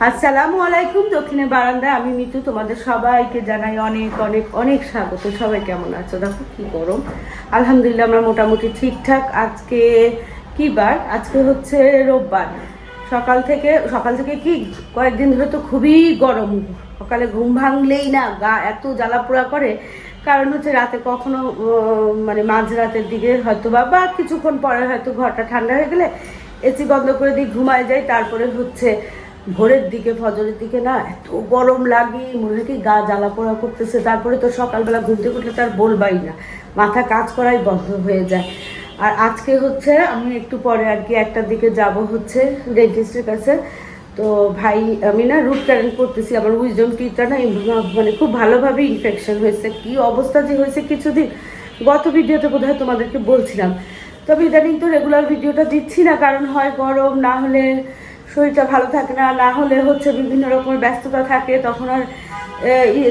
আসসালামু আলাইকুম। দক্ষিণে বারান্দায় আমি মিতু, তোমাদের সবাইকে জানাই অনেক অনেক অনেক স্বাগত। সবাই কেমন আছো? দেখো কি গরম। আলহামদুলিল্লাহ আমরা মোটামুটি ঠিকঠাক। আজকে কি বার? আজকে হচ্ছে রোববার। সকাল থেকে কি কয়েকদিন ধরে তো খুবই গরম। সকালে ঘুম ভাঙলেই না গা এত জ্বালাপোড়া করে। কারণ হচ্ছে রাতে কখনো মানে মাঝরাতের দিকে হয়তো বা কিছুক্ষণ পরে হয়তো ঘরটা ঠান্ডা হয়ে গেলে এসি বন্ধ করে দিয়ে ঘুমায় যায়। তারপরে হচ্ছে ভোরের দিকে ফজরের দিকে না এত গরম লাগে, মনে হয় কি গা জ্বালা পোড়া করতেছে। তারপরে তো সকালবেলা ঘুম থেকে উঠলে তার বলবাই না, মাথা কাজ করাই বন্ধ হয়ে যায়। আর আজকে হচ্ছে আমি একটু পরে আর কি 1টার দিকে যাব হচ্ছে ডেন্টিস্টের কাছে। তো ভাই আমি না রুট ক্যানেল করতেছি। আমার উইজডম টিথটা না মানে খুব ভালোভাবে ইনফেকশন হয়েছে। কি অবস্থা যে হয়েছে কিছুদিন, গত ভিডিওতে বোধহয় তোমাদেরকে বলছিলাম। তবে ইদানিং তো রেগুলার ভিডিওটা দিচ্ছি না, কারণ হয় গরম, না হলে শরীরটা ভালো থাকে না, না হলে হচ্ছে বিভিন্ন রকমের ব্যস্ততা থাকে, তখন আর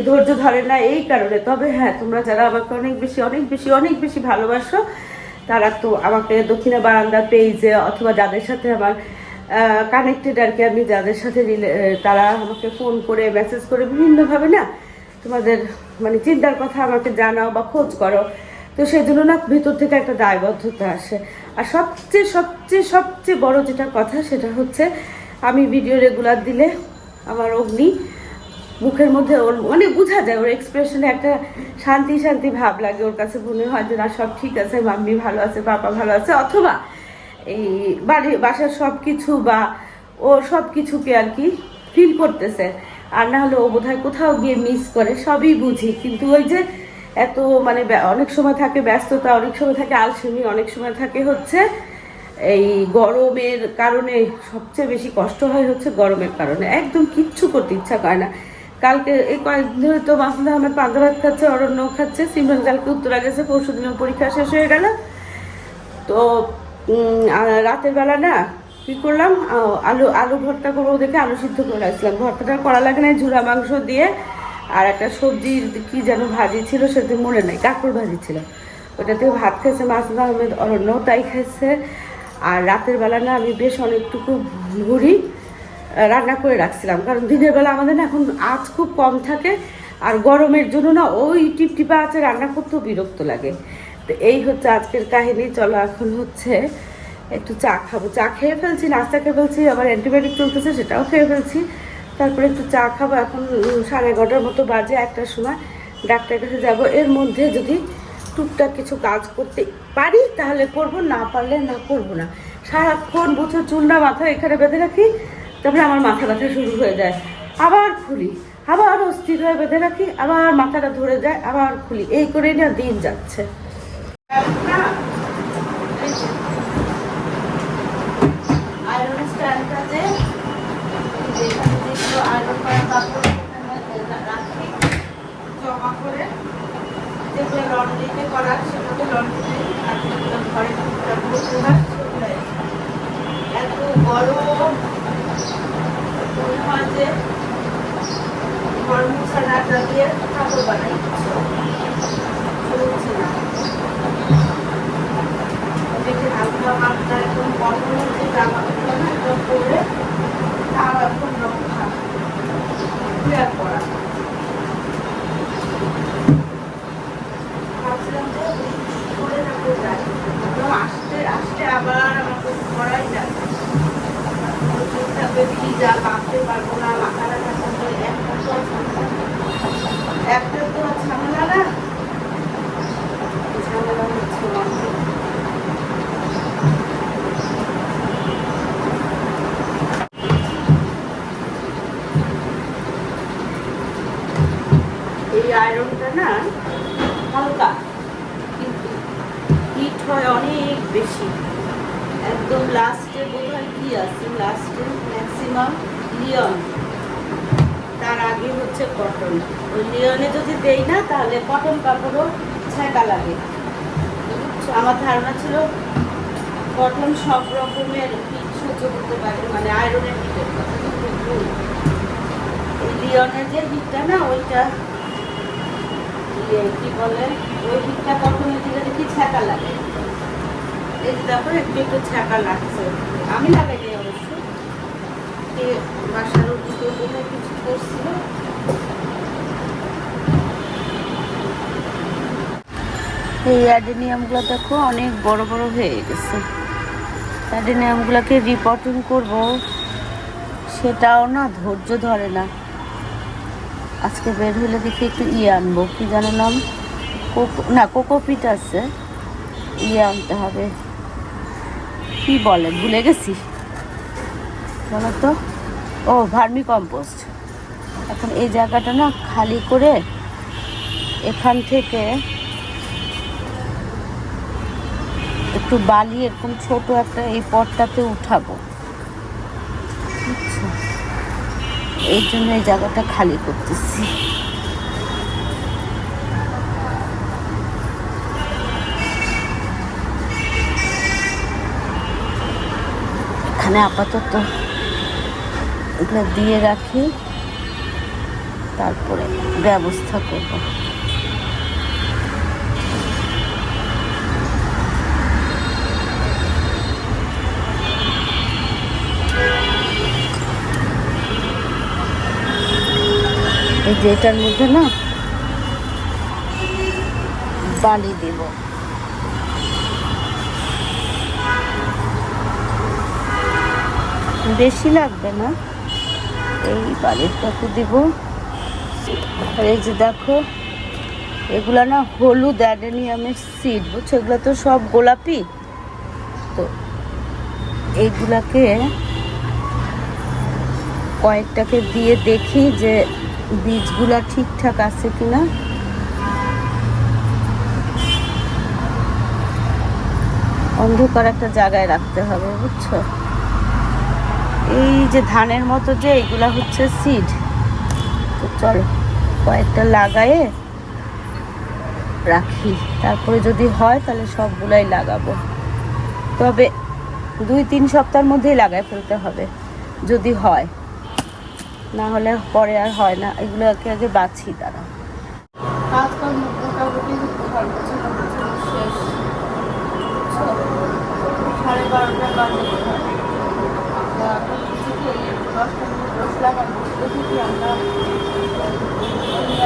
ধৈর্য ধরে না এই কারণে। তবে হ্যাঁ, তোমরা যারা আমাকে অনেক বেশি অনেক বেশি অনেক বেশি ভালোবাসো, তারা তো আমাকে দক্ষিণা বারান্দা পেজে অথবা যাদের সাথে আমার কানেক্টেড আর কি, আমি যাদের সাথে তারা আমাকে ফোন করে মেসেজ করে বিভিন্নভাবে না তোমাদের মানে চিন্তার কথা আমাকে জানাও বা খোঁজ করো। তো সেই জন্য না ভিতর থেকে একটা দায়বদ্ধতা আসে। আর সবচেয়ে সবচেয়ে সবচেয়ে বড় যেটা কথা সেটা হচ্ছে, আমি ভিডিও রেগুলার দিলে আমার অগ্নি মুখের মধ্যে ওর মানে বোঝা যায়, ওর এক্সপ্রেশনে একটা শান্তি শান্তি ভাব লাগে। ওর কাছে মনে হয় যে না সব ঠিক আছে, মাম্মি ভালো আছে, পাপা ভালো আছে, অথবা এই বাসার সব কিছু বা ও সব কিছুকে আর কি ফিল করতেছে। আর না হলে ও বোধহয় কোথাও গিয়ে মিস করে, সবই বুঝি। কিন্তু ওই যে এত মানে অনেক সময় থাকে ব্যস্ততা, অনেক সময় থাকে আলসেমি, অনেক সময় থাকে হচ্ছে এই গরমের কারণে। সবচেয়ে বেশি কষ্ট হয় হচ্ছে গরমের কারণে, একদম কিচ্ছু করতে ইচ্ছা করে না। কালকে এই কয়েকদিন ধরে তো মাসুদ আহমেদ পান্তা ভাত খাচ্ছে, অরণ্য খাচ্ছে, সিমরান কালকে উত্তরা গেছে, পরশু দিনের পরীক্ষা শেষ হয়ে গেল। তো রাতের বেলা না কী করলাম, আলু আলু ভর্তা করবো দেখে আলু সিদ্ধ করে রাখছিলাম। ভর্তাটা করা লাগে না, ঝুরা মাংস দিয়ে আর একটা সবজির কি যেন ভাজি ছিল, সেটা মনে নেই, কাঁকড় ভাজি ছিল। ওটাতে ভাত খেয়েছে মাসুদ আহমেদ, অরণ্য তাই খাইছে। আর রাতের বেলা না আমি বেশ অনেকটুকু ভুড়ি রান্না করে রাখছিলাম, কারণ দিনের বেলা আমাদের না এখন আঁচ খুব কম থাকে, আর গরমের জন্য না ওই টিপটিপা আঁচে রান্না করতেও বিরক্ত লাগে। তো এই হচ্ছে আজকের কাহিনী। চলো এখন হচ্ছে একটু চা খাবো। চা খেয়ে ফেলছি, নাস্তা খেয়ে ফেলছি, আবার অ্যান্টিবায়োটিক চলতেছে সেটাও খেয়ে ফেলছি। তারপরে একটু চা খাবো। এখন 11:30 মতো বাজে, 1টার সময় ডাক্তারের কাছে যাব। এর মধ্যে যদি টুকটাক কিছু কাজ করতে পারি তাহলে করব, না পারলে না করবো না। সারাক্ষণ বুঝো চুলটা মাথা এখানে বেঁধে রাখি, তারপরে আমার মাথা ব্যথা শুরু হয়ে যায়, আবার খুলি, আবার অস্থির হয়ে বেঁধে রাখি, আবার মাথাটা ধরে যায়, আবার খুলি, এই করেই না দিন যাচ্ছে। আয়রন স্ট্যান্ডটা যে যেখানে যেগুলো আয়রন করা কাপড় রাখি জমা করে, যেগুলো লন্ড্রিতে করা সেগুলো লন্ড্রিতে, আর যেগুলো ঘরে টুকটাক করতে হয় সেগুলো। এত গরম মনে হয় যে ঘর মুছা না দিয়ে কাপড় বানাই চলছে না। দেখে হালকা হালকা একদম কটনের যে জামাগুলো না একদম পরে তাও এখন রক্ষা ক্লিয়ার করা। ভাবছিলাম যে করে রাখতে যাই, আসতে আসতে আবার আমাকে করাই যাবে, ভিজা কাঁপতে পারবো না, মাথা ব্যথা করবে, একটা তো ঝামেলা না, ঝামেলা হচ্ছে এই আয়রনটা না হালকা, কিন্তু হিট হয় অনেক বেশি। একদম লাস্টে বোধহয় কি আছে, লাস্টে ম্যাক্সিমাম লিওন, তার আগে হচ্ছে কটন। ওই লিওনে যদি দেই না তাহলে কটন কাপড়ও ছ্যাঁকা লাগে। আমার ধারণা ছিল কটন সব রকমের হিট সহ্য করতে পারে, মানে আয়রনের হিটের কথা, কিন্তু ভুল। এই লিওনের যে হিটটা না ওইটা কি বলে, ওই হিটটা কটনের দিকে দেখি ছ্যাঁকা লাগে। এই দেখো একটু একটু ছ্যাঁকা লাগছে, আমি লাগাইনি অবশ্য। আজকে বাসার ওদিকে বোধহয় কিছু করছিল। এই অ্যাডেনিয়ামগুলো দেখো অনেক বড় বড় হয়ে গেছে। অ্যাডেনিয়ামগুলোকে রিপোর্টিং করব, সেটাও না ধৈর্য ধরে না। আজকে বের হলে দেখি একটু আনবো, কি জানো নাম, কোকোপিট আছে, আনতে হবে। কি বলে ভুলে গেছি, বলো তো। ও, ভার্মি কম্পোস্ট। এখন এই জায়গাটা না খালি করে এখান থেকে একটু বালি এরকম ছোট একটা এই পটটাতে উঠাবো, বুঝছো? এই জন্য এই জায়গাটা খালি করতেছি। এখানে আপাতত এগুলো দিয়ে রাখি, তারপরে ব্যবস্থা করব। এই যে এটার মধ্যে না বালি দেব, বেশি লাগবে না, এই বালিটাকে দেব। আর এই যে দেখো, এগুলা না হলুদ অ্যাডেনিয়ামের সিড, বুঝছো? এগুলো তো সব গোলাপি, তো এইগুলাকে কয়েকটাকে দিয়ে দেখি যে বীজগুলা ঠিকঠাক আছে কিনা। অন্ধকার একটা জায়গায় রাখতে হবে, বুঝছো? এই যে ধানের মতো যে এগুলা হচ্ছে সিড, তো চলো কয়েকটা লাগায়ে রাখি, তারপরে যদি হয় তাহলে সবগুলাই লাগাবো। তবে 2-3 সপ্তাহের মধ্যেই লাগাই ফেলতে হবে যদি হয়, না হলে পরে আর হয় না। এগুলোকে আগে বাছি, তারা কাজকর্ম মোটামুটি শেষ। 12:30 বাজে।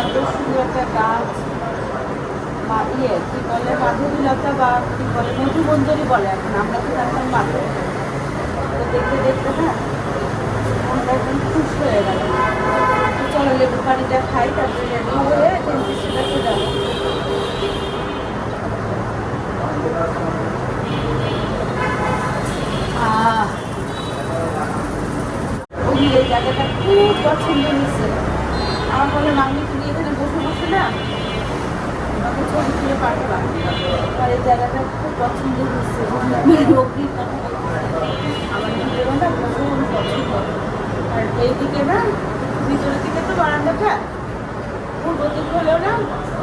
এত সুন্দর একটা গাছ, কি বলে মাধবীলতা বা কি বলে মধুমঞ্জরি বলে, এখন আমরা তো এখন মাধব। তো দেখতে দেখতে না মনটা একদম খুশ হয়ে গেল। চলো লেবু পানিটা খাই, তারপরে রেডি হয়ে ডেন্টিস্টের কাছে যাবো। এই জায়গাটা খুব পছন্দ হয়েছে আমার। বলে মামি তুমি এখানে বসে বসে না আমাকে ছবি তুলে পাঠালাম, আর এই জায়গাটা খুব পছন্দ হয়েছে। আমার নিজেরও না ভীষণ পছন্দ। আর এইদিকে না ভিতরের দিকে তো বারান্দাটা, পূর্ব দিক হলেও না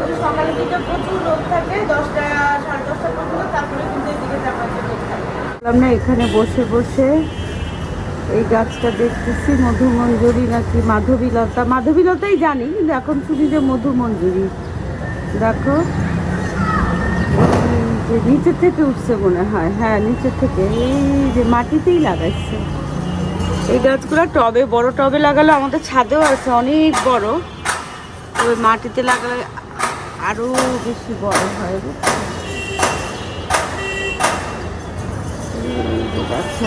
ওই সকালের দিকে প্রচুর রোদ থাকে, 10টা 10:30 পর্যন্ত, তারপরে কিন্তু এদিকে তাপমাত্রা রোদ থাকে। আমরা এখানে বসে বসে এই গাছটা দেখতেছি, মধুমঞ্জরি নাকি মাধবীলতা, মাধবীলতাই জানি, কিন্তু এখন শুনি যে মধুমঞ্জরি। দেখো যে নিচের থেকে উঠছে মনে হয়, হ্যাঁ নিচের থেকে, এই যে মাটিতেই লাগাইছে। এই গাছগুলো টবে, বড় টবে লাগালে, আমাদের ছাদেও আছে অনেক বড়, তবে মাটিতে লাগালে আরো বেশি বড় হয়।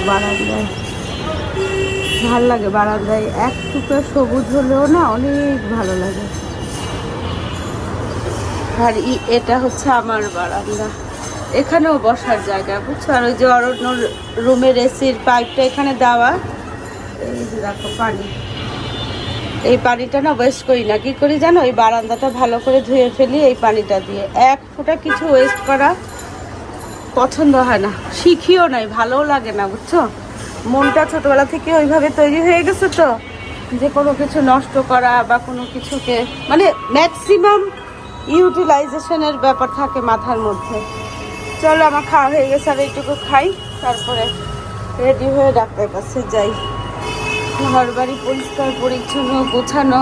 বারান্দায় ভাল লাগে, বারান্দায় এক টুকরা সবুজ হলেও না অনেক ভালো লাগে। আর এটা হচ্ছে আমার বারান্দা, এখানেও বসার জায়গা, বুঝছো? আর ওই যে অরণ্য রুমের এসির পাইপটা এখানে দেওয়া, এই যে দেখো পানি, এই পানিটা না ওয়েস্ট করি না। কি করি জানো? এই বারান্দাটা ভালো করে ধুয়ে ফেলি এই পানিটা দিয়ে। এক ফোঁটা কিছু ওয়েস্ট করা পছন্দ হয় না, শিখিও নাই, ভালোও লাগে না, বুঝছো? মনটা ছোটবেলা থেকে ওইভাবে তৈরি হয়ে গেছে তো, যে কোনো কিছু নষ্ট করা বা কোনো কিছুকে মানে ম্যাক্সিমাম ইউটিলাইজেশনের ব্যাপার থাকে মাথার মধ্যে। চলো আমার খাওয়া হয়ে গেছে, আর এইটুকু খাই, তারপরে রেডি হয়ে ডাক্তারের কাছে যাই। ঘর বাড়ি পরিষ্কার পরিচ্ছন্ন গোছানো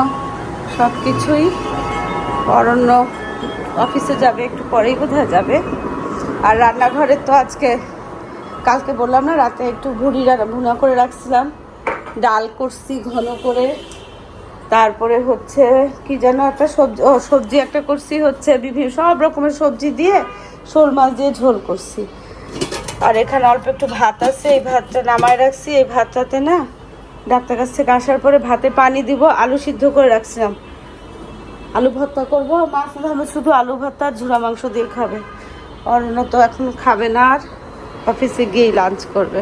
সব কিছুই। অরণ্য অফিসে যাবে, একটু পরেই বোধহয় যাবে। আর রান্নাঘরে তো আজকে, কালকে বললাম না রাতে একটু ভুনা করে রাখছিলাম, ডাল করছি ঘন করে, তারপরে হচ্ছে কি যেন একটা সবজি, সবজি একটা করছি হচ্ছে বিভিন্ন সব রকমের সবজি দিয়ে শোল মাছ দিয়ে ঝোল করছি। আর এখানে অল্প একটু ভাত আছে, এই ভাতটা নামায় রাখছি। এই ভাতটাতে না ডাক্তার কাছ থেকে আসার পরে ভাতে পানি দিব, আলু সিদ্ধ করে রাখছিলাম, আলু ভর্তা করবো। মাছ ধরবে শুধু আলু ভর্তা আর ঝুরা মাংস দিয়ে খাবে। অরণ্য তো এখন খাবে না, আর অফিসে গিয়েই লাঞ্চ করবে।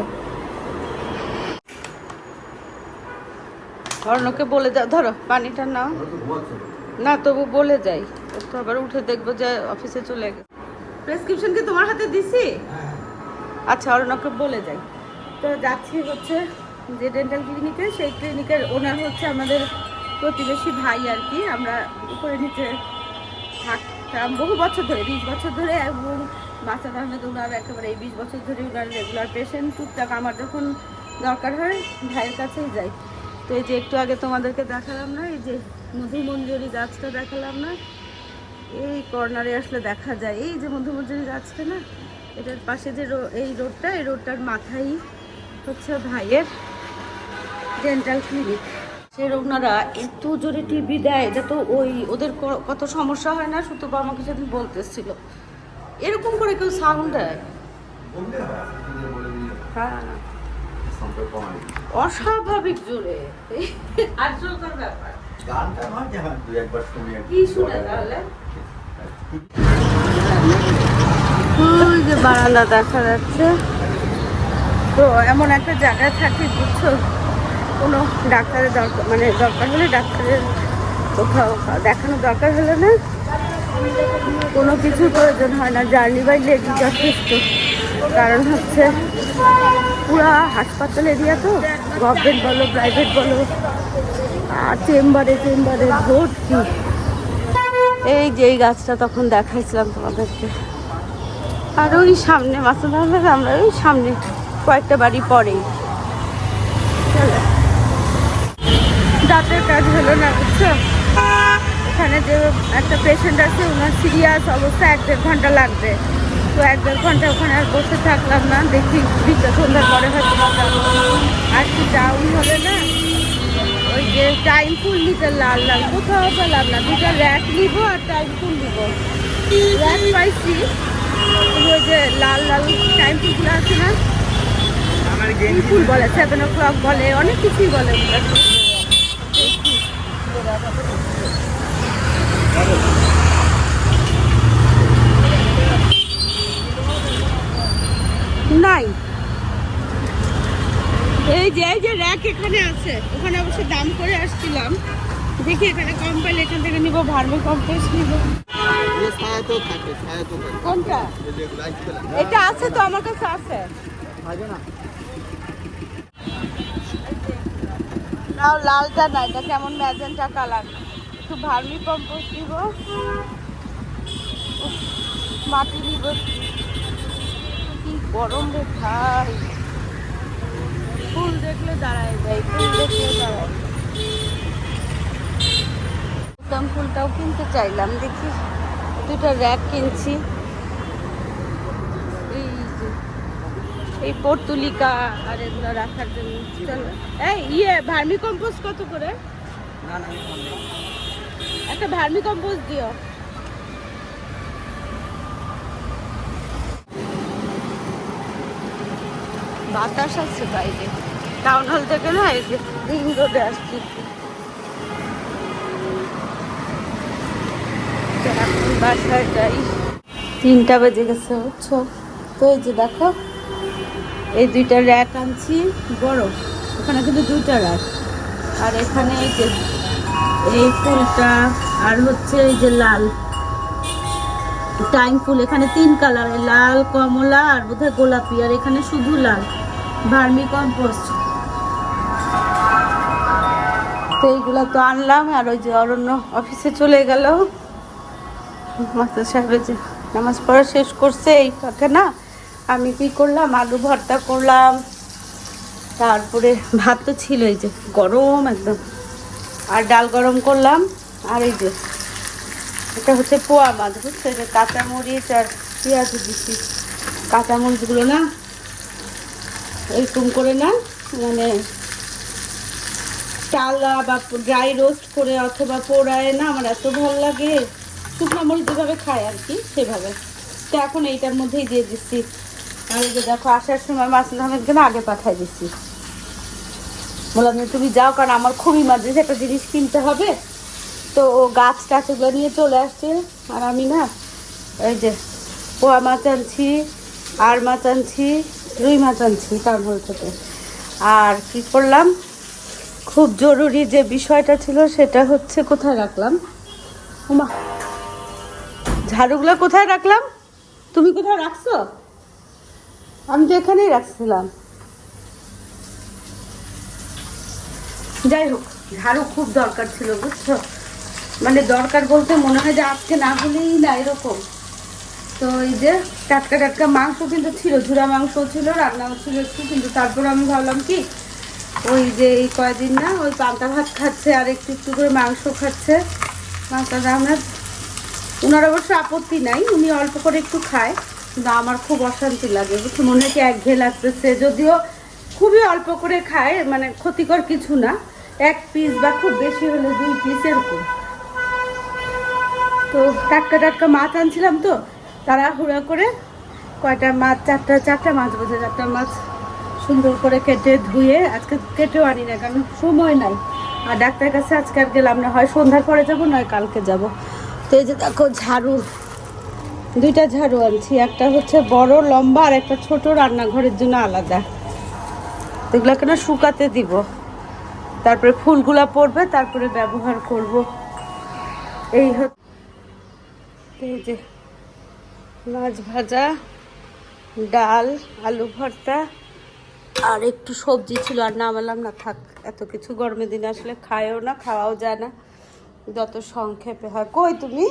অরণ্যকে বলে যাও, ধরো পানিটা নাও না, তবু বলে যাই, তো আবার উঠে দেখবো যে অফিসে চলে গেছে। প্রেসক্রিপশন কি তোমার হাতে দিছি? আচ্ছা, অরণ্যকে বলে যাই। তো যাচ্ছি হচ্ছে যে ডেন্টাল ক্লিনিকে, সেই ক্লিনিকের ওনার হচ্ছে আমাদের প্রতিবেশী ভাই আর কি। আমরা উপরে নিচে থাকতাম বহু বছর ধরে, 20 বছর ধরে, এবং মাসাদ আহমেদ ওনার একেবারে এই 20 বছর ধরে ওনার রেগুলার পেশেন্ট। টুকটাক আমার যখন দরকার হয় ভাইয়ের কাছেই যাই। তো এই যে একটু আগে তোমাদেরকে দেখালাম না, এই যে মধুমঞ্জরি গাছটা দেখালাম না, এই কর্নারে আসলে দেখা যায় এই যে মধুমঞ্জরি গাছটা না, এটার পাশে যে এই রোডটা, এই রোডটার মাথায় হচ্ছে ভাইয়ের ডেন্টাল ক্লিনিক। সে ওনারা এত জোরে টিভি দেয়, এটা তো ওই ওদের কত সমস্যা হয় না, শুধু আমাকে সেদিন বলতেছিল এরকম করে কেউ সাউন্ড দেয়। হ্যাঁ, অস্বাভাবিক জোরে আজকালকার ব্যাপার। কি শুনে তাহলে? ওই যে বারান্দা দেখা যাচ্ছে। তো এমন একটা জায়গায় থাকি বুঝছো, কোনো ডাক্তারের দরকার, মানে দরকার হলে ডাক্তারের কোথাও দেখানো দরকার হলে না, কোনো কিছুর প্রয়োজন হয় না, জার্নি বাই লেগই যথেষ্ট। কারণ হচ্ছে পুরা হাসপাতাল এরিয়া তো, গভর্নমেন্ট বলো প্রাইভেট বলো, আর চেম্বারে চেম্বারে ভর্তি। এই যে এই গাছটা তখন দেখাইছিলাম তোমাদেরকে। আর ওই সামনে মাসুদ আহমেদ, আমরা ওই সামনে কয়েকটা বাড়ি পরেই। দাঁতের কাজ হলো না বুঝছো, এখানে যে একটা পেশেন্ট আছে ওনার সিরিয়াস অবস্থা, 1-1.5 ঘন্টা লাগবে। তো 1-1.5 ঘন্টা ওখানে আর বসে থাকলাম না, দেখি বিকেল সন্ধ্যার পরে হয়তো আর কি ডাউন হলে না, ওই যে টাইম ফুল নিতে লাল লাল কোথাও পেলাম না, 2টা র্যাক নিবো আর টাইম ফুল নিবো। র্যাক পাইছি, ওই যে লাল লাল টাইম ফুলগুলো আছে না, ফুল বলে 7 o'clock বলে, অনেক কিছুই বলে। নাই, এই যে র্যাক এখানে আছে, ওখানে অবশ্য দাম করে আসছিলাম, দেখি এখানে কম পাইলে এখান থেকে নিবো, ভার্মি কম্পোস্ট নিবো। কোনটা? এটা আছে তো আমার কাছে আছে। নাও লালটা না, এটা কেমন ম্যাজেন্টা কালার। একটু ভার্মি কম্পোস্ট দিব, মাটি দিব। কি গরম রে ভাই, ফুল দেখলে দাঁড়ায় যায়, ফুল দেখলে দাঁড়ায়। ফুলটাও কিনতে চাইলাম, দেখি 2টা র্যাক কিনছি। এই পর্তুলিকা আর এগুলো রাখার জন্য। চলো এই ভার্মি কম্পোস্ট কত করে? একটা ভার্মি কম্পোস্ট দিও। বাতাস আছে বাইরে, টাউন হল থেকে না, এই যে রিং রোডে আসছি। বাসায় যাই, 3টা বেজে গেছে বুঝছো। তো এই যে দেখো, এই 2টা র্যাক আনছি বড়, ওখানে কিন্তু 2টা র্যাক। আর এখানে এই যে এই ফুলটা, আর হচ্ছে এই যে লাল টাইম ফুল, এখানে 3 কালারের, লাল, কমলা আর বোধহয় গোলাপি, আর এখানে শুধু লাল। ভার্মি কম্পোস্ট তো এইগুলো তো আনলাম। আর ওই যে অরণ্য অফিসে চলে গেল, মাস্টার সাহেবের যে নামাজ পড়া শেষ করছে এই ফাঁকে না, আমি কি করলাম, আলু ভর্তা করলাম, তারপরে ভাত তো ছিল এই যে গরম একদম, আর ডাল গরম করলাম। আর এই যে এটা হচ্ছে পোয়া মাছ বুঝছো, যে কাঁচামরিচ আর পেঁয়াজ দিচ্ছি। কাঁচামরিচগুলো না এরকম করে না, মানে চালা বা ড্রাই রোস্ট করে অথবা পোড়ায় না আমার এত ভালো লাগে, শুকনো মরিচ যেভাবে খায় আর কি সেভাবে। তো এখন এইটার মধ্যেই দিয়ে দিচ্ছি। আর এই যে দেখো আসার সময় মাসুদ আহমেদকে না আগে পাঠাই দিচ্ছি, বললাম যে তুমি যাও, কারণ আমার খুবই মাঝে একটা জিনিস কিনতে হবে। তো ও গাছ টাছ এগুলো নিয়ে চলে আসছে, আর আমি না এই যে পোয়া মাছ আনছি, আর মাছ আনছি, রুই মাছ আনছি তারপর থেকে। আর কি করলাম, খুব জরুরি যে বিষয়টা ছিল সেটা হচ্ছে কোথায় রাখলাম, ওমা ঝাড়ুগুলো কোথায় রাখলাম, তুমি কোথায় রাখছো? আমি তো এখানেই রাখছিলাম। যাই হোক, ঝাড়ু খুব দরকার ছিল বুঝছো, মানে দরকার বলতে মনে হয় যে আজকে না হলেই না এরকম। তো এই যে টাটকা টাটকা মাংস কিন্তু ছিল, ঝুরা মাংস ছিল, রান্নাও ছিল একটু, কিন্তু তারপর আমি ভাবলাম কি ওই যে এই কয়দিন না ওই পান্তা ভাত খাচ্ছে আর একটু একটু করে মাংস খাচ্ছে মাস্টার আহমেদ, ওনার অবশ্য আপত্তি নাই, উনি অল্প করে একটু খায়, কিন্তু আমার খুব অশান্তি লাগে বুঝছো, মনে হয় কি একঘেয়ে লাগতেছে, যদিও খুবই অল্প করে খায়, মানে ক্ষতিকর কিছু না, 1 পিস বা খুব বেশি হলে 2 পিস এরকম। তো টাটকা টাটকা মাছ আনছিলাম, তো তাড়াহুড়া করে কয়টা মাছ, চারটা মাছ বোঝে, 4টা মাছ সুন্দর করে কেটে ধুয়ে, আজকে কেটেও আনি না কারণ সময় নাই, আর ডাক্তারের কাছে আজকে আর গেলাম না, হয় সন্ধ্যার পরে যাবো নয় কালকে যাব। তো এই যে দেখো ঝাড়ু, 2টা ঝাড়ু আনছি, একটা হচ্ছে বড় লম্বা আর একটা ছোট রান্নাঘরের জন্য আলাদা। এগুলো কেন শুকাতে দিব, তারপরে ফুলগুলা পড়বে, তারপরে ব্যবহার করব। এই হচ্ছে এই যে মাছ ভাজা, ডাল, আলু ভর্তা, আর একটু সবজি ছিল, আর নামালাম না, থাক এত কিছু গরমের দিনে আসলে খায়ও না, খাওয়াও যায় না, যত সংক্ষেপে হয়। কই তুমি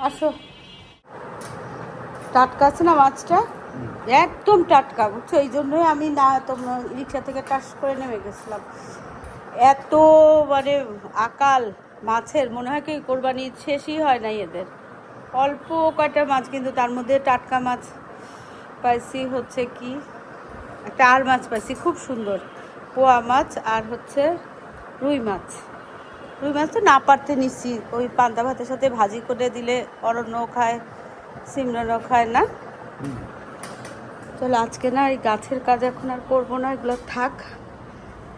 আসো, টাটকা আছে না মাছটা, একদম টাটকা বুঝছো, এই জন্যই আমি না তোমরা রিক্সা থেকে টাস করে নেমে গেছিলাম। এত মানে আকাল মাছের, মনে হয় কি কোরবানি শেষই হয় নাই এদের, অল্প কয়টা মাছ, কিন্তু তার মধ্যে টাটকা মাছ পাইছি, হচ্ছে কি একটা আর মাছ পাইছি খুব সুন্দর, পোয়া মাছ, আর হচ্ছে রুই মাছ। রুই মাছ তো না পারতে নিচ্ছি, ওই পান্তা ভাতের সাথে ভাজি করে দিলে অরণ্যও খায়, সিমরানও খায় না। চলো আজকে না এই গাছের কাজ এখন আর করবো না, এগুলো থাক,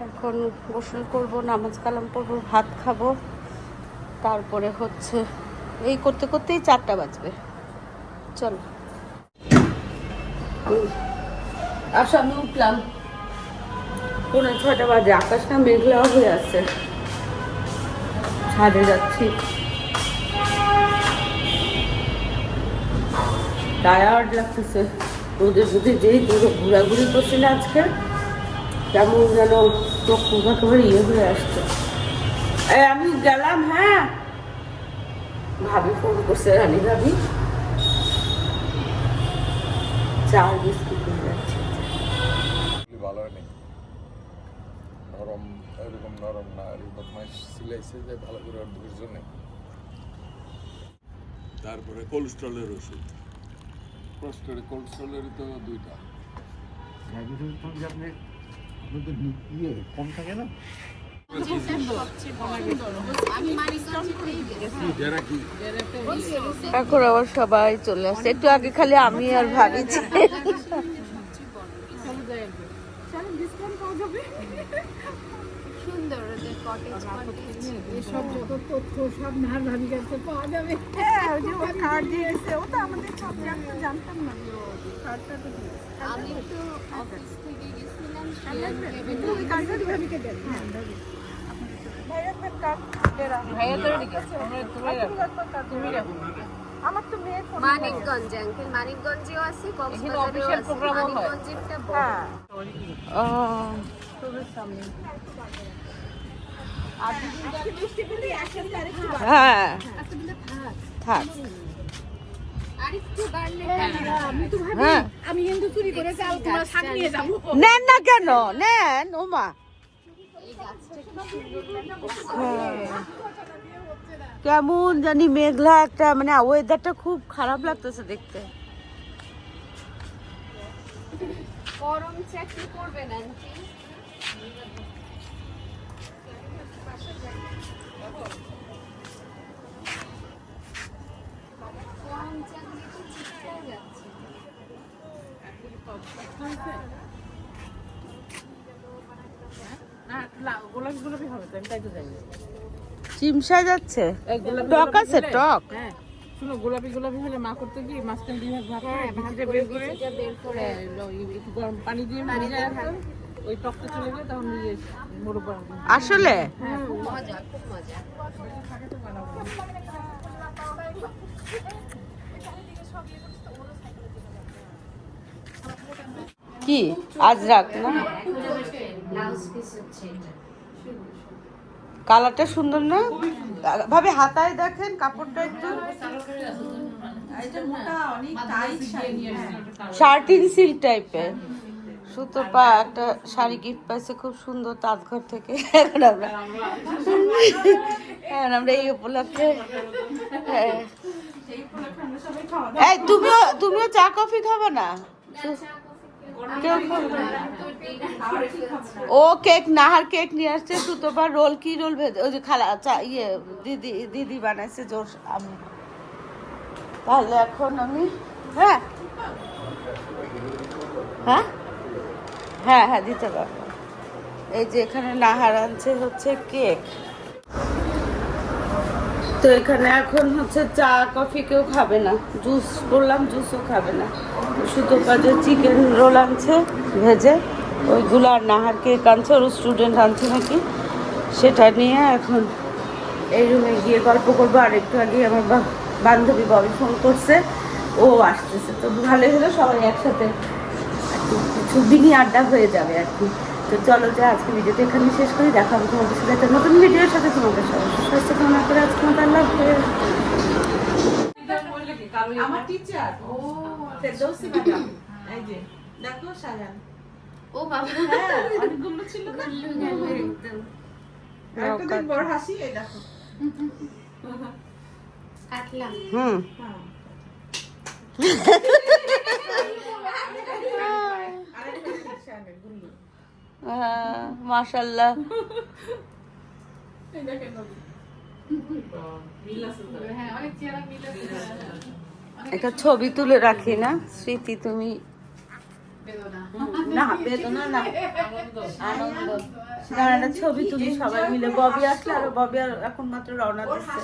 এখন গোসল করবো, নামাজ কালাম পড়বো, ভাত খাবো, তারপরে হচ্ছে এই করতে করতেই 4টা বাজবে। চলো আসো, আমি উঠলাম, 5:45 বাজে, আকাশটা মেঘলা হয়ে আছে, ছাদে যাচ্ছি, টায়ার্ড লাগতেছে, রোদের মধ্যে যেই ঘোরাঘুরি করছি না আজকে, কেমন যেন চোখ মুখ একেবারে ইয়ে হয়ে আসছে। আমি গেলাম, হ্যাঁ ভাবি ফোন করছে, রানী ভাবি, চার বিস্কুট নিয়ে যাচ্ছে। ভালো নেই, নরম, এরকম নরম না, এরকম মাছ সিলাইছে যে ভালো করে আর ধৈর্য নেই। তারপরে কোলেস্ট্রলের ওষুধ, কোলেস্ট্রলের তো 2টা। কম থাকে না, এখন আবার সবাই চলে আসছে, একটু আগে খালি আমি আর ভাবিছি। মানিকগঞ্জ, আঙ্কেল মানিকগঞ্জেও আছে, কক্সবাজারেও আছে, মানিকগঞ্জেরটা বড়। হ্যাঁ থাক, হ্যাঁ আমি কিন্তু চুরি করে চাল তোমার শাক নিয়ে যাবো। নেন না কেন, নেন ওমা, কেমন জানি মেঘলা একটা, মানে ওয়েদারটা খুব খারাপ লাগতেছে দেখতে। গরম চাকরি করবেন আন্টি? গোলাপি হবে তো, আমি তাই তো জানি। চিমসা যাচ্ছে, এই গোলাপি টক গোলাপি আছে হলে- টক। হ্যাঁ শুনো, গোলাপি গোলাপি হলে মা করতে কি মাঝখান দিয়ে ভাগ করে হ্যাঁ, ভাগ বিচিটা করে বের করে বিচিটা বের করে একটু গরম পানি দিয়ে ভিজে রাখতো, ওই টকটা চলে গেলে তখন দিয়ে মোড় উপর আসলে মজা, খুব মজা। কি আজরাক না, ব্লাউজ পিস হচ্ছে এটা। কালারটা সুন্দর না ভাবে, হাতায় দেখেন কাপড়টা একটু শার্টিন সিল্ক টাইপের, সুতো পা একটা শাড়ি গিফট পাইছে খুব সুন্দর তাজঘর থেকে। এখন আমরা এই উপলক্ষে হ্যাঁ। এই তুমিও চা কফি খাবে না? কেউ খাবে না? ও কেক, নাহার কেক নিয়ে আসছে, সুতোপা রোল, কি রোল ভেজে, ওই যে খালা ইয়ে দিদি বানাইছে জোর আমি। তাহলে এখন আমি হ্যাঁ হ্যাঁ হ্যাঁ হ্যাঁ দিতে পারবো। এই যে এখানে নাহার আনছে হচ্ছে কেক, তো এখানে এখন হচ্ছে চা কফি কেউ খাবে না, জুস বললাম জুসও খাবে না। শুধু যে চিকেন রোল আনছে ভেজে, ওইগুলো আর নাহার কেক আনছে, ওর স্টুডেন্ট আনছে নাকি, সেটা নিয়ে এখন এই রুমে গিয়ে গল্প করবো। আর একটু আগে আমার বান্ধবী ববি ফোন করছে, ও আসতেছে, তো ভালোই হলো সবাই একসাথে একটু কিছু দিনই আড্ডা হয়ে যাবে আর কি। তো চলো যে আজকে ভিডিওটা এখানে শেষ করি, দেখা হবে তোমাদের সাথে একটা নতুন ভিডিওর সাথে। তোমাদের সবাই সুস্বাস্থ্য কামনা করে আজকে মতো আল্লাহ হাফেজ। আমার টিচার ও ফেরদৌসী ম্যাডাম, এই যে দেখো সাজান। ও বাবা, হ্যাঁ অনেকগুলো ছিল না, একদম একটা দিন বড় হাসি, এই দেখো কাটলাম। হুম মাশাল্লাহ, একটা ছবি তুলে রাখি না, স্মৃতি তুমি না, বেদনা না আনন্দ, একটা ছবি তুলি সবাই মিলে। ববি আসলে, আর ববি আর এখন মাত্র রওনা দিচ্ছে।